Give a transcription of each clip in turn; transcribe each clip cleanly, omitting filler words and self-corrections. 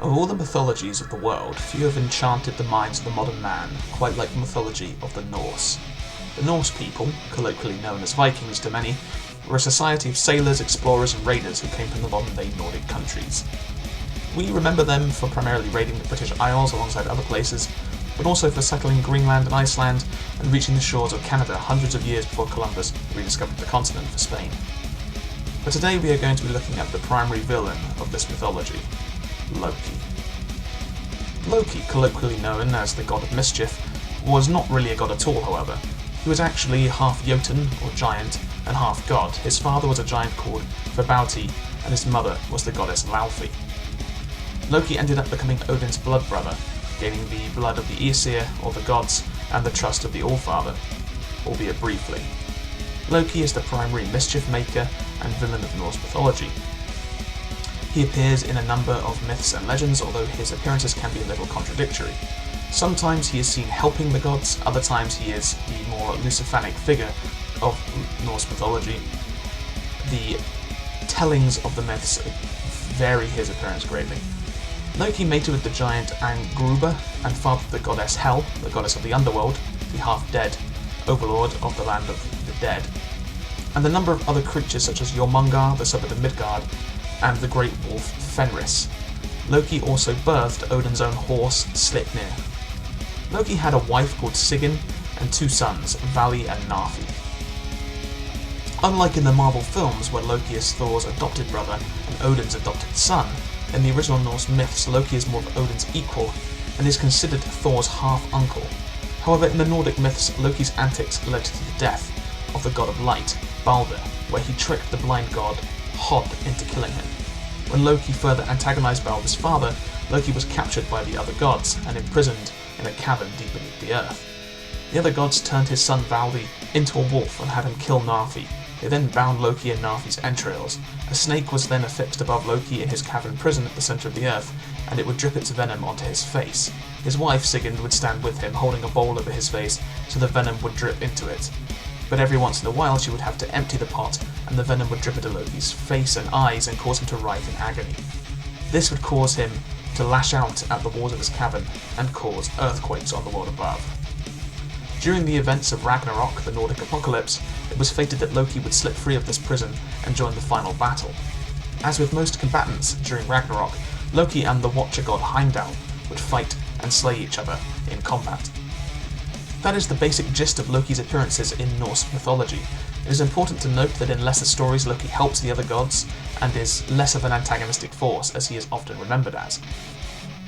Of all the mythologies of the world, few have enchanted the minds of the modern man quite like the mythology of the Norse. The Norse people, colloquially known as Vikings to many, were a society of sailors, explorers and raiders who came from the modern-day Nordic countries. We remember them for primarily raiding the British Isles alongside other places, but also for settling Greenland and Iceland and reaching the shores of Canada hundreds of years before Columbus rediscovered the continent for Spain. But today we are going to be looking at the primary villain of this mythology, Loki. Loki, colloquially known as the god of mischief, was not really a god at all, however. He was actually half Jotun, or giant, and half god. His father was a giant called Verbauti, and his mother was the goddess Laufey. Loki ended up becoming Odin's blood brother, gaining the blood of the Aesir, or the gods, and the trust of the Allfather, albeit briefly. Loki is the primary mischief maker and villain of Norse mythology. He appears in a number of myths and legends, although his appearances can be a little contradictory. Sometimes he is seen helping the gods, other times he is the more Lucifanic figure of Norse mythology. The tellings of the myths vary his appearance greatly. Loki mated with the giant Angrubur and fathered the goddess Hel, the goddess of the underworld, the half-dead overlord of the land of the dead, and a number of other creatures such as Jormungandr, the serpent of Midgard, and the great wolf Fenris. Loki also birthed Odin's own horse, Sleipnir. Loki had a wife called Sigyn and two sons, Vali and Narfi. Unlike in the Marvel films, where Loki is Thor's adopted brother and Odin's adopted son, in the original Norse myths Loki is more of Odin's equal and is considered Thor's half-uncle. However, in the Nordic myths, Loki's antics led to the death of the god of light, Balder, where he tricked the blind god Hod into killing him. When Loki further antagonized Balder's father, Loki was captured by the other gods and imprisoned in a cavern deep beneath the earth. The other gods turned his son Valdi into a wolf and had him kill Narfi. They then bound Loki in Narfi's entrails. A snake was then affixed above Loki in his cavern prison at the centre of the earth, and it would drip its venom onto his face. His wife Sigyn would stand with him, holding a bowl over his face so the venom would drip into it. But every once in a while she would have to empty the pot, and the venom would drip into Loki's face and eyes and cause him to writhe in agony. This would cause him to lash out at the walls of his cavern and cause earthquakes on the world above. During the events of Ragnarok, the Nordic apocalypse, it was fated that Loki would slip free of this prison and join the final battle. As with most combatants during Ragnarok, Loki and the Watcher god Heimdall would fight and slay each other in combat. That is the basic gist of Loki's appearances in Norse mythology. It is important to note that in lesser stories Loki helps the other gods and is less of an antagonistic force, as he is often remembered as.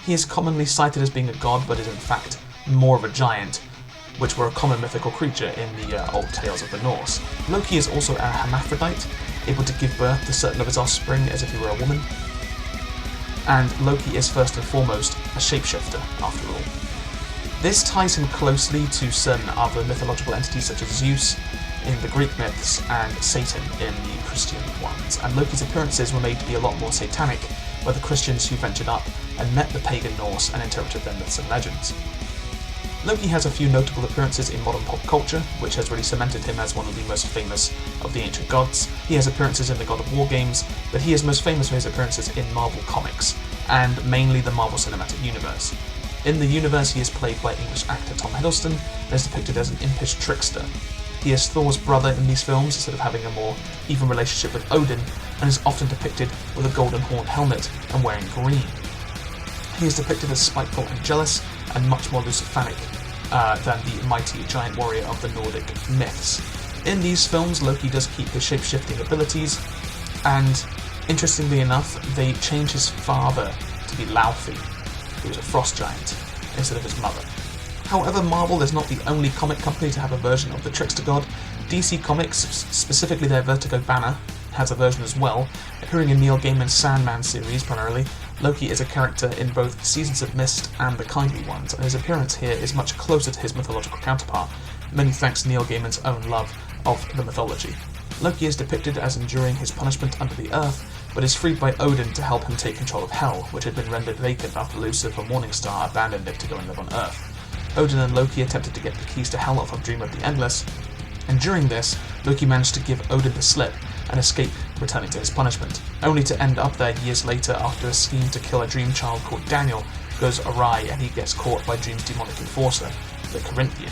He is commonly cited as being a god, but is in fact more of a giant, which were a common mythical creature in the old tales of the Norse. Loki is also a hermaphrodite, able to give birth to certain of his offspring as if he were a woman. And Loki is first and foremost a shapeshifter, after all. This ties him closely to certain other mythological entities such as Zeus in the Greek myths and Satan in the Christian ones, and Loki's appearances were made to be a lot more satanic by the Christians who ventured up and met the pagan Norse and interpreted their myths and legends. Loki has a few notable appearances in modern pop culture, which has really cemented him as one of the most famous of the ancient gods. He has appearances in the God of War games, but he is most famous for his appearances in Marvel Comics, and mainly the Marvel Cinematic Universe. In the universe, he is played by English actor Tom Hiddleston, and is depicted as an impish trickster. He is Thor's brother in these films, instead of having a more even relationship with Odin, and is often depicted with a golden horned helmet and wearing green. He is depicted as spiteful and jealous, and much more Lucifanic than the mighty giant warrior of the Nordic myths. In these films, Loki does keep his shape-shifting abilities, and interestingly enough, they change his father to be Laufey, who is a frost giant, instead of his mother. However, Marvel is not the only comic company to have a version of the trickster god. DC Comics, specifically their Vertigo banner, has a version as well. Appearing in Neil Gaiman's Sandman series primarily, Loki is a character in both Seasons of Mist and The Kindly Ones, and his appearance here is much closer to his mythological counterpart, many thanks to Neil Gaiman's own love of the mythology. Loki is depicted as enduring his punishment under the earth, but is freed by Odin to help him take control of Hel, which had been rendered vacant after Lucifer Morningstar abandoned it to go and live on Earth. Odin and Loki attempted to get the keys to Hel off of Dream of the Endless, and during this, Loki managed to give Odin the slip and escape returning to his punishment, only to end up there years later after a scheme to kill a dream child called Daniel goes awry and he gets caught by Dream's demonic enforcer, the Corinthian.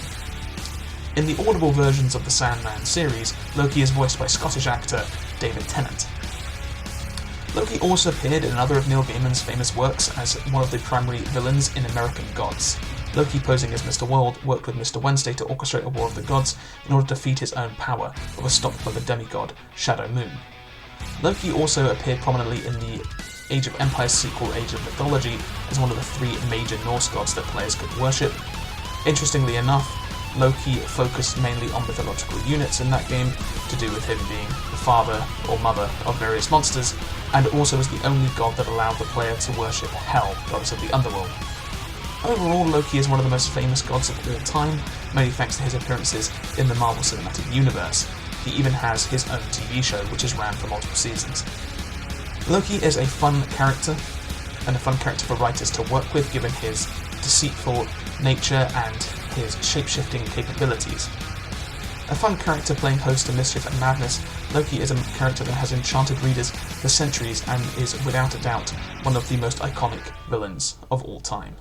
In the audible versions of the Sandman series, Loki is voiced by Scottish actor David Tennant. Loki also appeared in another of Neil Gaiman's famous works as one of the primary villains in American Gods. Loki, posing as Mr. World, worked with Mr. Wednesday to orchestrate a war of the gods in order to defeat his own power, but was stopped by the demigod Shadow Moon. Loki also appeared prominently in the Age of Empires sequel Age of Mythology as one of the 3 major Norse gods that players could worship. Interestingly enough, Loki focused mainly on mythological units in that game, to do with him being the father or mother of various monsters, and also was the only god that allowed the player to worship Hel, goddess of the underworld. Overall, Loki is one of the most famous gods of all time, mainly thanks to his appearances in the Marvel Cinematic Universe. He even has his own TV show, which has ran for multiple seasons. Loki is a fun character, and a fun character for writers to work with given his deceitful nature and his shape-shifting capabilities. A fun character playing host to mischief and madness, Loki is a character that has enchanted readers for centuries and is without a doubt one of the most iconic villains of all time.